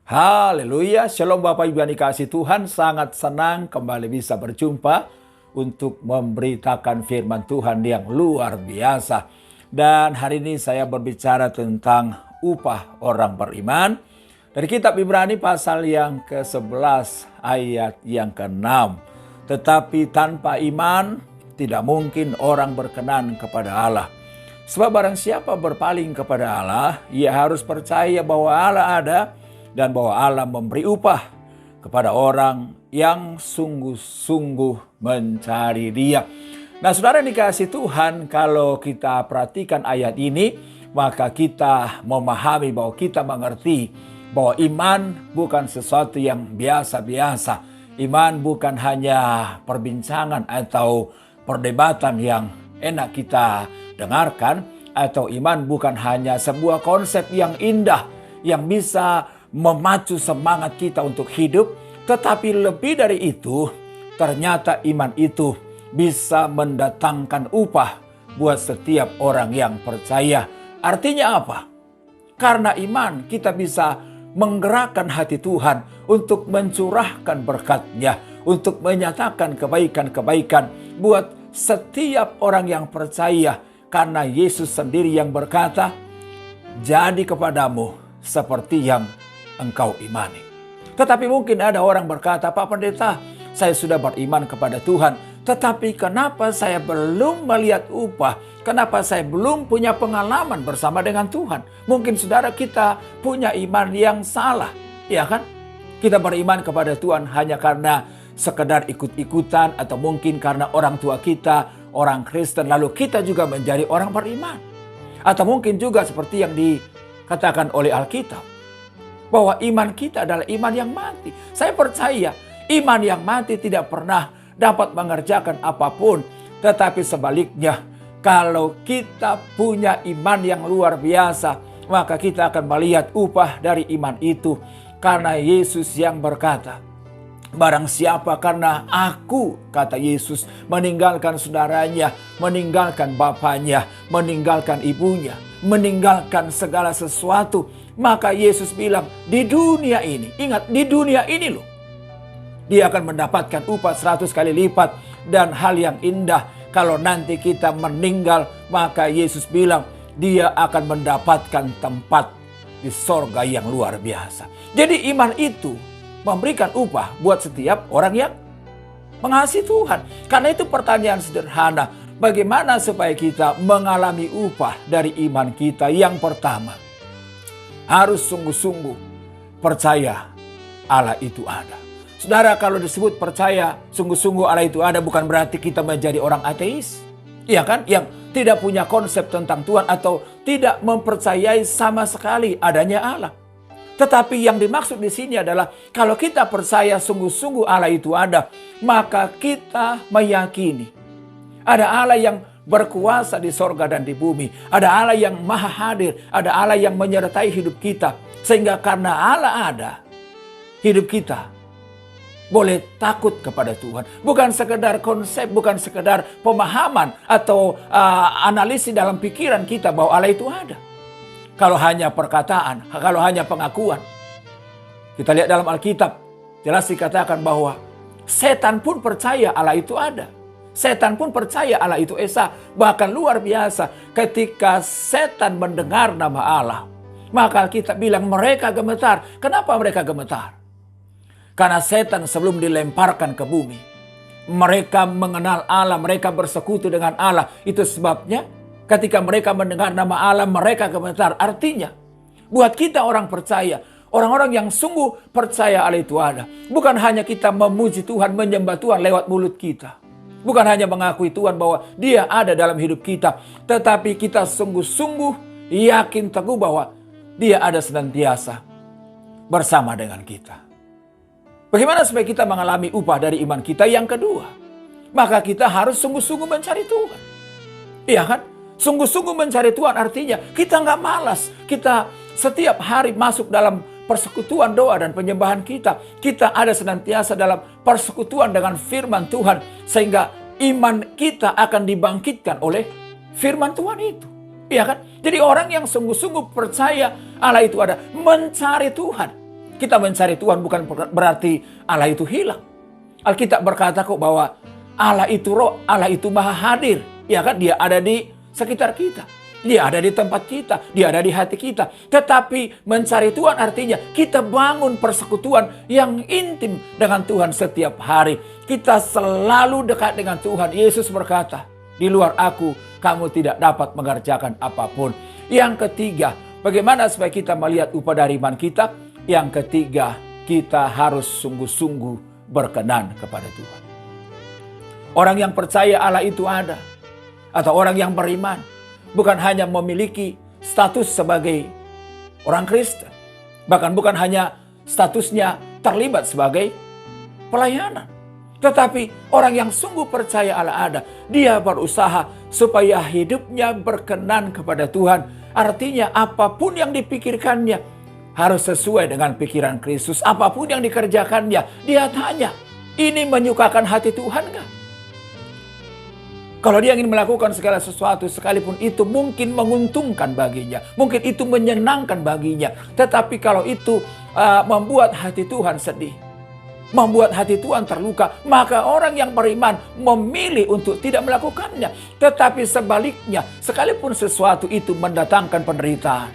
Haleluya, Shalom Bapak Ibu yang dikasihi Tuhan, sangat senang kembali bisa berjumpa untuk memberitakan firman Tuhan yang luar biasa. Dan hari ini saya berbicara tentang upah orang beriman dari kitab Ibrani pasal yang ke-11 ayat yang ke-6. Tetapi tanpa iman tidak mungkin orang berkenan kepada Allah. Sebab barang siapa berpaling kepada Allah, ia harus percaya bahwa Allah ada dan bahwa Allah memberi upah kepada orang yang sungguh-sungguh mencari Dia. Nah, saudara yang dikasihi Tuhan, kalau kita perhatikan ayat ini, maka kita memahami bahwa kita mengerti bahwa iman bukan sesuatu yang biasa-biasa. Iman bukan hanya perbincangan atau perdebatan yang enak kita dengarkan, atau iman bukan hanya sebuah konsep yang indah yang bisa memacu semangat kita untuk hidup, tetapi lebih dari itu, ternyata iman itu bisa mendatangkan upah buat setiap orang yang percaya. Artinya apa? Karena iman kita bisa menggerakkan hati Tuhan untuk mencurahkan berkat-Nya, untuk menyatakan kebaikan-kebaikan buat setiap orang yang percaya, karena Yesus sendiri yang berkata, "Jadi kepadamu seperti yang engkau imani." Tetapi mungkin ada orang berkata, "Pak Pendeta, saya sudah beriman kepada Tuhan, tetapi kenapa saya belum melihat upah? Kenapa saya belum punya pengalaman bersama dengan Tuhan?" Mungkin saudara kita punya iman yang salah, ya kan? Kita beriman kepada Tuhan hanya karena sekedar ikut-ikutan, atau mungkin karena orang tua kita orang Kristen, lalu kita juga menjadi orang beriman. Atau mungkin juga seperti yang dikatakan oleh Alkitab, bahwa iman kita adalah iman yang mati. Saya percaya iman yang mati tidak pernah dapat mengerjakan apapun. Tetapi sebaliknya, kalau kita punya iman yang luar biasa, maka kita akan melihat upah dari iman itu. Karena Yesus yang berkata, "Barang siapa karena aku," kata Yesus, "meninggalkan saudaranya, meninggalkan bapaknya, meninggalkan ibunya, meninggalkan segala sesuatu." Maka Yesus bilang, di dunia ini, ingat, di dunia ini loh, dia akan mendapatkan upah 100 kali lipat. Dan hal yang indah, kalau nanti kita meninggal, maka Yesus bilang dia akan mendapatkan tempat di sorga yang luar biasa. Jadi iman itu memberikan upah buat setiap orang yang mengasihi Tuhan. Karena itu pertanyaan sederhana, bagaimana supaya kita mengalami upah dari iman kita? Yang pertama, harus sungguh-sungguh percaya Allah itu ada. Saudara, kalau disebut percaya sungguh-sungguh Allah itu ada, bukan berarti kita menjadi orang ateis. Iya kan? Yang tidak punya konsep tentang Tuhan atau tidak mempercayai sama sekali adanya Allah. Tetapi yang dimaksud di sini adalah kalau kita percaya sungguh-sungguh Allah itu ada, maka kita meyakini ada Allah yang berkuasa di sorga dan di bumi. Ada Allah yang maha hadir. Ada Allah yang menyertai hidup kita. Sehingga karena Allah ada, hidup kita boleh takut kepada Tuhan. Bukan sekedar konsep, bukan sekedar pemahaman atau analisis dalam pikiran kita bahwa Allah itu ada. Kalau hanya perkataan, kalau hanya pengakuan. Kita lihat dalam Alkitab, jelas dikatakan bahwa setan pun percaya Allah itu ada. Setan pun percaya Allah itu esa. Bahkan luar biasa, ketika setan mendengar nama Allah, maka kita bilang mereka gemetar. Kenapa mereka gemetar? Karena setan sebelum dilemparkan ke bumi, mereka mengenal Allah, mereka bersekutu dengan Allah. Itu sebabnya ketika mereka mendengar nama Allah, mereka gemetar. Artinya, buat kita orang percaya, orang-orang yang sungguh percaya Allah itu ada, bukan hanya kita memuji Tuhan, menyembah Tuhan lewat mulut kita. Bukan hanya mengakui Tuhan bahwa Dia ada dalam hidup kita, tetapi kita sungguh-sungguh yakin teguh bahwa Dia ada senantiasa bersama dengan kita. Bagaimana supaya kita mengalami upah dari iman kita? Yang kedua, maka kita harus sungguh-sungguh mencari Tuhan. Iya kan? Sungguh-sungguh mencari Tuhan artinya kita nggak malas. Kita setiap hari masuk dalam persekutuan doa dan penyembahan kita. Kita ada senantiasa dalam persekutuan dengan firman Tuhan. Sehingga iman kita akan dibangkitkan oleh firman Tuhan itu. Iya kan? Jadi orang yang sungguh-sungguh percaya Allah itu ada, mencari Tuhan. Kita mencari Tuhan bukan berarti Allah itu hilang. Alkitab berkata kok bahwa Allah itu roh, Allah itu maha hadir. Ya kan, dia ada di sekitar kita. Dia ada di tempat kita, dia ada di hati kita. Tetapi mencari Tuhan artinya kita bangun persekutuan yang intim dengan Tuhan setiap hari. Kita selalu dekat dengan Tuhan. Yesus berkata, di luar aku, kamu tidak dapat mengerjakan apapun. Yang ketiga, bagaimana supaya kita melihat upah dari iman kita? Yang ketiga, kita harus sungguh-sungguh berkenan kepada Tuhan. Orang yang percaya Allah itu ada, atau orang yang beriman, bukan hanya memiliki status sebagai orang Kristen, bahkan bukan hanya statusnya terlibat sebagai pelayanan, tetapi orang yang sungguh percaya Allah ada, dia berusaha supaya hidupnya berkenan kepada Tuhan. Artinya apapun yang dipikirkannya harus sesuai dengan pikiran Kristus. Apapun yang dikerjakannya, dia tanya, ini menyukakan hati Tuhan gak? Kalau dia ingin melakukan segala sesuatu, sekalipun itu mungkin menguntungkan baginya, mungkin itu menyenangkan baginya, tetapi kalau itu membuat hati Tuhan sedih, membuat hati Tuhan terluka, maka orang yang beriman memilih untuk tidak melakukannya. Tetapi sebaliknya, sekalipun sesuatu itu mendatangkan penderitaan,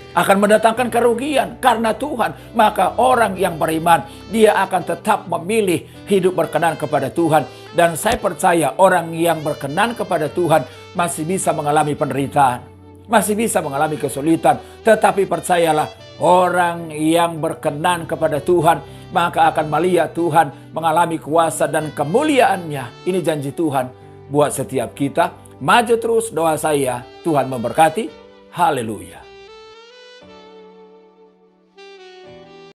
akan mendatangkan kerugian karena Tuhan, maka orang yang beriman, dia akan tetap memilih hidup berkenan kepada Tuhan. Dan saya percaya orang yang berkenan kepada Tuhan masih bisa mengalami penderitaan, masih bisa mengalami kesulitan. Tetapi percayalah, orang yang berkenan kepada Tuhan, maka akan melihat Tuhan mengalami kuasa dan kemuliaannya. Ini janji Tuhan buat setiap kita. Maju terus, doa saya, Tuhan memberkati. Haleluya.